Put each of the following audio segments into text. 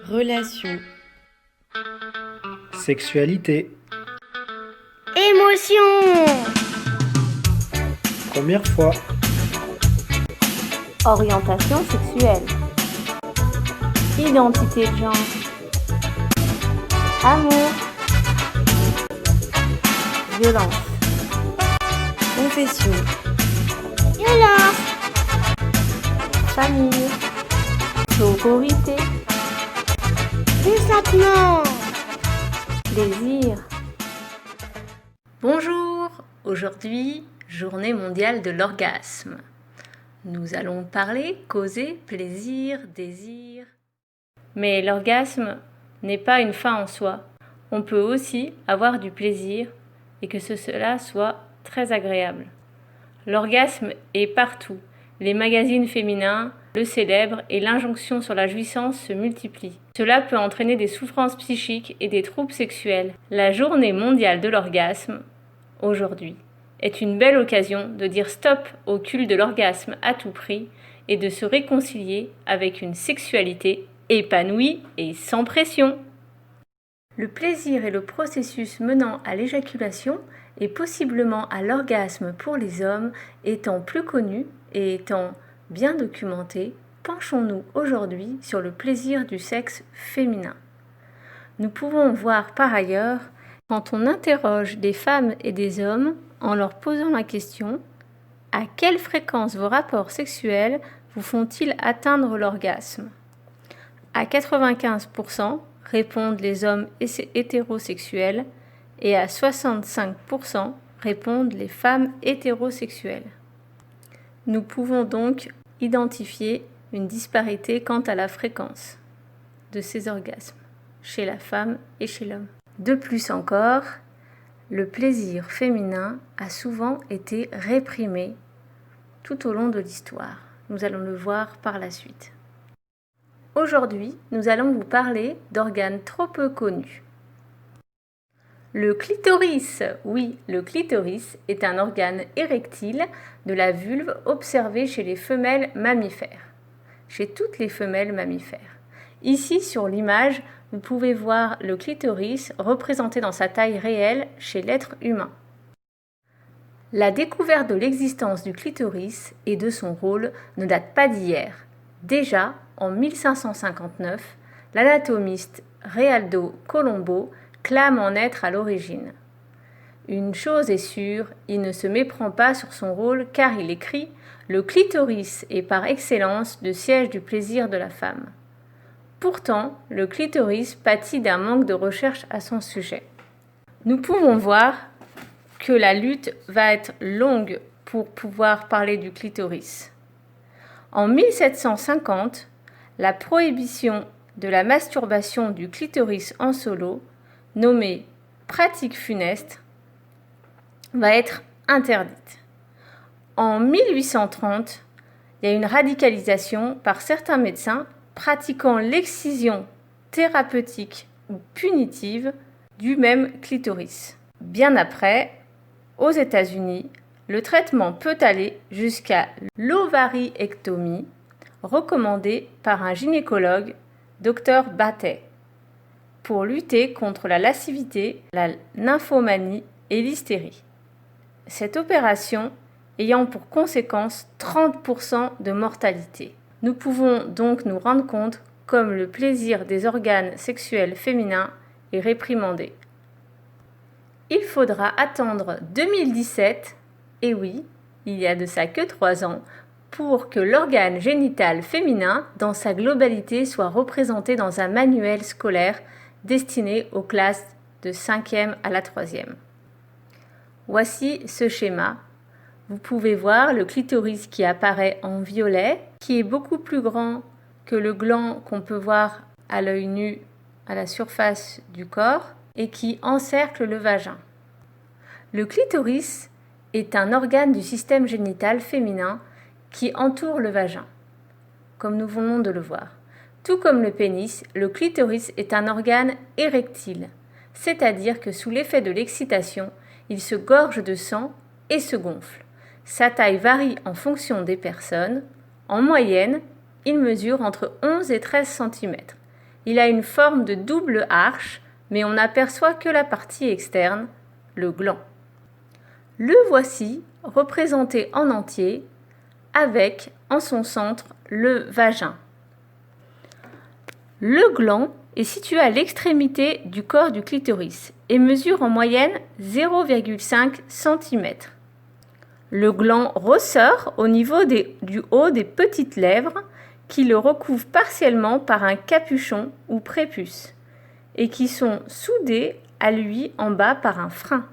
Relation. Sexualité. Émotion. Première fois. Orientation sexuelle. Identité de genre. Amour. Violence. Confession. Violence. Famille. Sororité. Consentement. Plaisir. Bonjour, aujourd'hui, journée mondiale de l'orgasme. Nous allons parler, causer, plaisir, désir. Mais l'orgasme n'est pas une fin en soi. On peut aussi avoir du plaisir et que cela soit très agréable. L'orgasme est partout. Les magazines féminins le célèbrent et l'injonction sur la jouissance se multiplie. Cela peut entraîner des souffrances psychiques et des troubles sexuels. La journée mondiale de l'orgasme, aujourd'hui, est une belle occasion de dire stop au culte de l'orgasme à tout prix et de se réconcilier avec une sexualité épanouie et sans pression. Le plaisir est le processus menant à l'éjaculation et possiblement à l'orgasme pour les hommes. Étant plus connu et étant bien documenté, penchons-nous aujourd'hui sur le plaisir du sexe féminin. Nous pouvons voir par ailleurs, quand on interroge des femmes et des hommes en leur posant la question « À quelle fréquence vos rapports sexuels vous font-ils atteindre l'orgasme ?» À 95% répondent les hommes hétérosexuels et à 65% répondent les femmes hétérosexuelles. Nous pouvons donc identifier une disparité quant à la fréquence de ces orgasmes chez la femme et chez l'homme. De plus encore, le plaisir féminin a souvent été réprimé tout au long de l'histoire. Nous allons le voir par la suite. Aujourd'hui, nous allons vous parler d'organes trop peu connus. Le clitoris. Oui, le clitoris est un organe érectile de la vulve observé chez les femelles mammifères, chez toutes les femelles mammifères. Ici, sur l'image, vous pouvez voir le clitoris représenté dans sa taille réelle chez l'être humain. La découverte de l'existence du clitoris et de son rôle ne date pas d'hier. Déjà, en 1559, l'anatomiste Realdo Colombo clame en être à l'origine. Une chose est sûre, il ne se méprend pas sur son rôle car il écrit « Le clitoris est par excellence le siège du plaisir de la femme ». Pourtant, le clitoris pâtit d'un manque de recherche à son sujet. Nous pouvons voir que la lutte va être longue pour pouvoir parler du clitoris. En 1750, la prohibition de la masturbation du clitoris en solo, nommée pratique funeste, va être interdite. En 1830, il y a une radicalisation par certains médecins pratiquant l'excision thérapeutique ou punitive du même clitoris. Bien après, aux États-Unis, le traitement peut aller jusqu'à l'ovariectomie, recommandée par un gynécologue, Dr Batey, pour lutter contre la lascivité, la nymphomanie et l'hystérie. Cette opération ayant pour conséquence 30% de mortalité. Nous pouvons donc nous rendre compte comme le plaisir des organes sexuels féminins est réprimandé. Il faudra attendre 2017, et oui, il y a de ça que 3 ans, pour que l'organe génital féminin dans sa globalité soit représenté dans un manuel scolaire destiné aux classes de 5e à la 3e. Voici ce schéma. Vous pouvez voir le clitoris qui apparaît en violet, qui est beaucoup plus grand que le gland qu'on peut voir à l'œil nu à la surface du corps et qui encercle le vagin. Le clitoris est un organe du système génital féminin qui entoure le vagin, comme nous venons de le voir. Tout comme le pénis, le clitoris est un organe érectile, c'est-à-dire que sous l'effet de l'excitation, il se gorge de sang et se gonfle. Sa taille varie en fonction des personnes. En moyenne, Il mesure entre 11 et 13 cm. Il a une forme de double arche, mais on n'aperçoit que la partie externe, le gland. Le voici représenté en entier, avec en son centre le vagin. Le gland est situé à l'extrémité du corps du clitoris et mesure en moyenne 0,5 cm. Le gland ressort au niveau du haut des petites lèvres qui le recouvrent partiellement par un capuchon ou prépuce et qui sont soudés à lui en bas par un frein.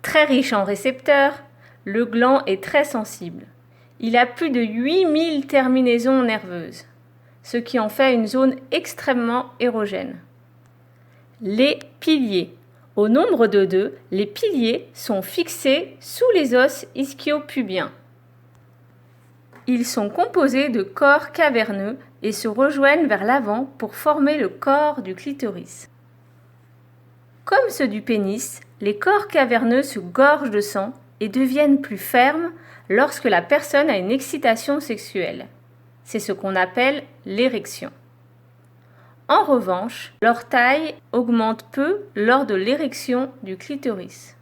Très riche en récepteurs, le gland est très sensible. Il a plus de 8000 terminaisons nerveuses, ce qui en fait une zone extrêmement érogène. Les piliers. Au nombre de 2, les piliers sont fixés sous les os ischio-pubiens. Ils sont composés de corps caverneux et se rejoignent vers l'avant pour former le corps du clitoris. Comme ceux du pénis, les corps caverneux se gorgent de sang et deviennent plus fermes lorsque la personne a une excitation sexuelle. C'est ce qu'on appelle l'érection. En revanche, leur taille augmente peu lors de l'érection du clitoris.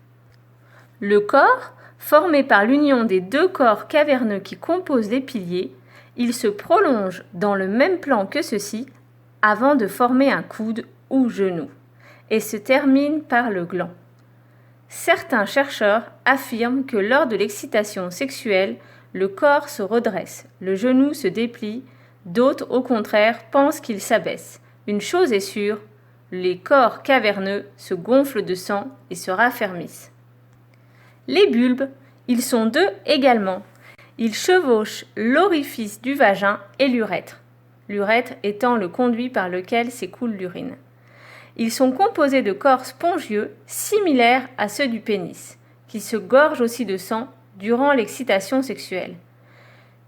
Le corps, formé par l'union des 2 corps caverneux qui composent les piliers, il se prolonge dans le même plan que ceux-ci avant de former un coude ou genou et se termine par le gland. Certains chercheurs affirment que lors de l'excitation sexuelle, le corps se redresse, le genou se déplie, d'autres au contraire pensent qu'il s'abaisse. Une chose est sûre, les corps caverneux se gonflent de sang et se raffermissent. Les bulbes, ils sont 2 également. Ils chevauchent l'orifice du vagin et l'urètre, l'urètre étant le conduit par lequel s'écoule l'urine. Ils sont composés de corps spongieux similaires à ceux du pénis, qui se gorgent aussi de sang durant l'excitation sexuelle.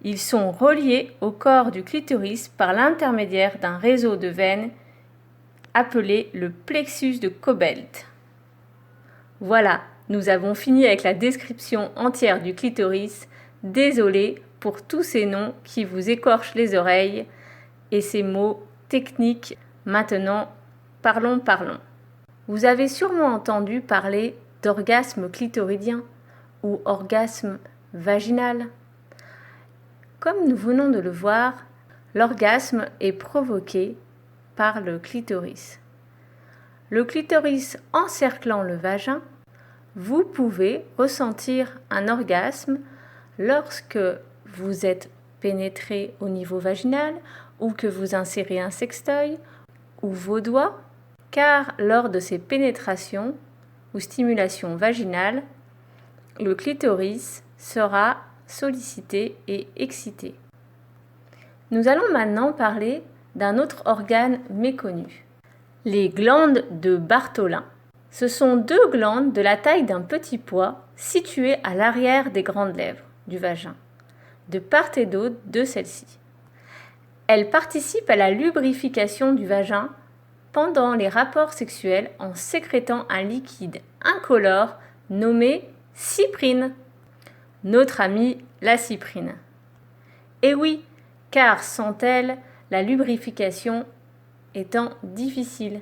Ils sont reliés au corps du clitoris par l'intermédiaire d'un réseau de veines appelé le plexus de Cobelt. Voilà, nous avons fini avec la description entière du clitoris. Désolé pour tous ces noms qui vous écorchent les oreilles et ces mots techniques. Maintenant, parlons. Vous avez sûrement entendu parler d'orgasme clitoridien ou orgasme vaginal. Comme nous venons de le voir, l'orgasme est provoqué par le clitoris. Le clitoris encerclant le vagin, vous pouvez ressentir un orgasme lorsque vous êtes pénétré au niveau vaginal ou que vous insérez un sextoy ou vos doigts, car lors de ces pénétrations ou stimulations vaginales, le clitoris sera sollicité et excité. Nous allons maintenant parler d'un autre organe méconnu, les glandes de Bartholin. Ce sont 2 glandes de la taille d'un petit pois situées à l'arrière des grandes lèvres du vagin, de part et d'autre de celle-ci. Elles participent à la lubrification du vagin pendant les rapports sexuels en sécrétant un liquide incolore nommé cyprine, notre amie la cyprine. Et oui, car sans elle, la lubrification étant difficile.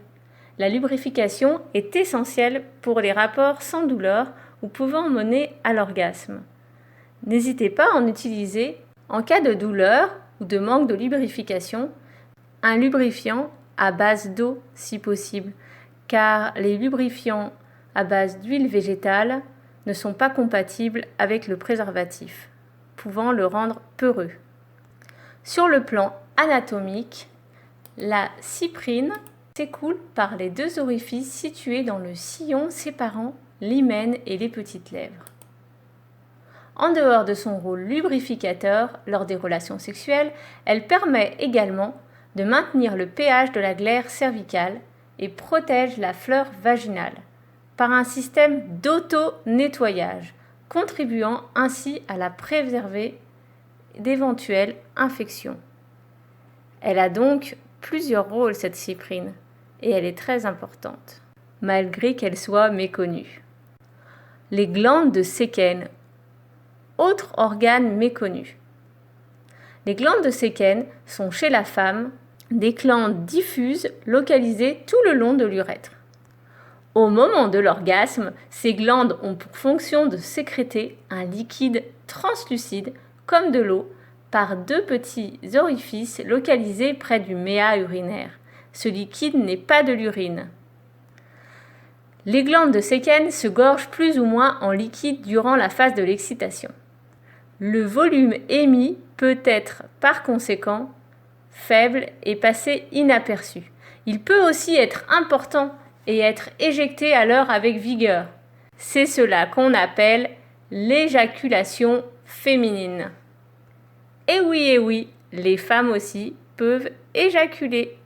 La lubrification est essentielle pour les rapports sans douleur ou pouvant mener à l'orgasme. N'hésitez pas à en utiliser en cas de douleur ou de manque de lubrification, un lubrifiant à base d'eau si possible, car les lubrifiants à base d'huile végétale ne sont pas compatibles avec le préservatif, pouvant le rendre peureux. Sur le plan anatomique, la cyprine s'écoule par les 2 orifices situés dans le sillon séparant l'hymen et les petites lèvres. En dehors de son rôle lubrificateur lors des relations sexuelles, elle permet également de maintenir le pH de la glaire cervicale et protège la fleur vaginale par un système d'auto-nettoyage, contribuant ainsi à la préserver d'éventuelles infections. Elle a donc plusieurs rôles, cette cyprine, et elle est très importante, malgré qu'elle soit méconnue. Les glandes de Séquen, autre organe méconnu. Les glandes de Séquen sont chez la femme des glandes diffuses localisées tout le long de l'urètre. Au moment de l'orgasme, ces glandes ont pour fonction de sécréter un liquide translucide comme de l'eau par 2 petits orifices localisés près du méa urinaire. Ce liquide n'est pas de l'urine. Les glandes de Séquen se gorgent plus ou moins en liquide durant la phase de l'excitation. Le volume émis peut être par conséquent faible et passer inaperçu. Il peut aussi être important et être éjecté alors avec vigueur. C'est cela qu'on appelle l'éjaculation féminine. Et oui, les femmes aussi peuvent éjaculer.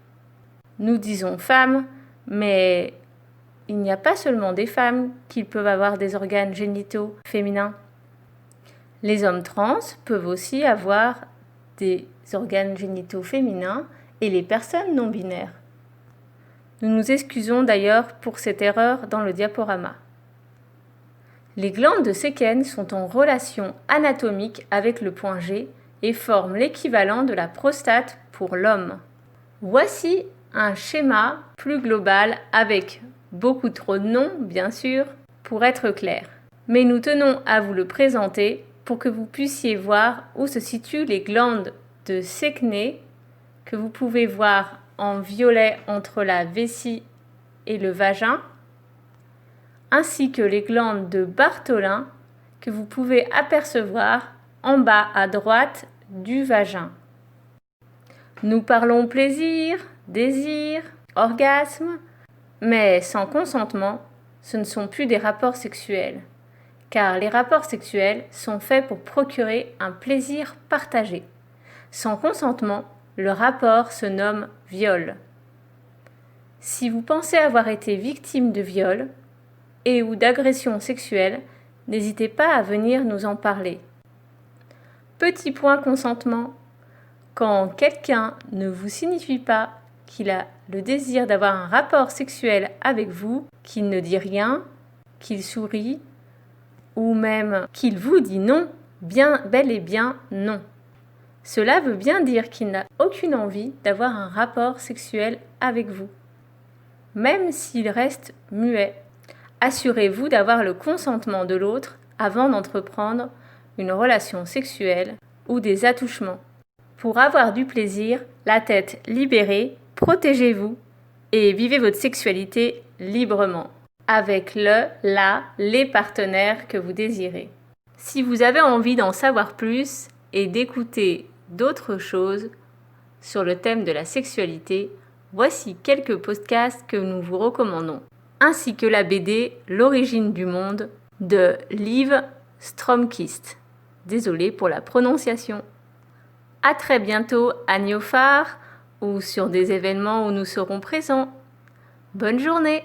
Nous disons femmes, mais il n'y a pas seulement des femmes qui peuvent avoir des organes génitaux féminins. Les hommes trans peuvent aussi avoir des organes génitaux féminins et les personnes non binaires. Nous nous excusons d'ailleurs pour cette erreur dans le diaporama. Les glandes de Séquen sont en relation anatomique avec le point G et forment l'équivalent de la prostate pour l'homme. Voici un schéma plus global avec beaucoup trop de noms, bien sûr, pour être clair. Mais nous tenons à vous le présenter pour que vous puissiez voir où se situent les glandes de Séquen que vous pouvez voir en violet entre la vessie et le vagin, ainsi que les glandes de Bartholin que vous pouvez apercevoir en bas à droite du vagin. Nous parlons plaisir, désir, orgasme, mais sans consentement, ce ne sont plus des rapports sexuels, car les rapports sexuels sont faits pour procurer un plaisir partagé. Sans consentement, le rapport se nomme viol. Si vous pensez avoir été victime de viol et ou d'agression sexuelle, n'hésitez pas à venir nous en parler. Petit point consentement. Quand quelqu'un ne vous signifie pas qu'il a le désir d'avoir un rapport sexuel avec vous, qu'il ne dit rien, qu'il sourit, ou même qu'il vous dit non, bien bel et bien non. Cela veut bien dire qu'il n'a aucune envie d'avoir un rapport sexuel avec vous, même s'il reste muet. Assurez-vous d'avoir le consentement de l'autre avant d'entreprendre une relation sexuelle ou des attouchements. Pour avoir du plaisir, la tête libérée, protégez-vous et vivez votre sexualité librement, avec les partenaires que vous désirez. Si vous avez envie d'en savoir plus et d'écouter d'autres choses sur le thème de la sexualité, voici quelques podcasts que nous vous recommandons, ainsi que la BD L'origine du monde de Liv Strömquist. Désolée pour la prononciation. À très bientôt à Niofar ou sur des événements où nous serons présents. Bonne journée!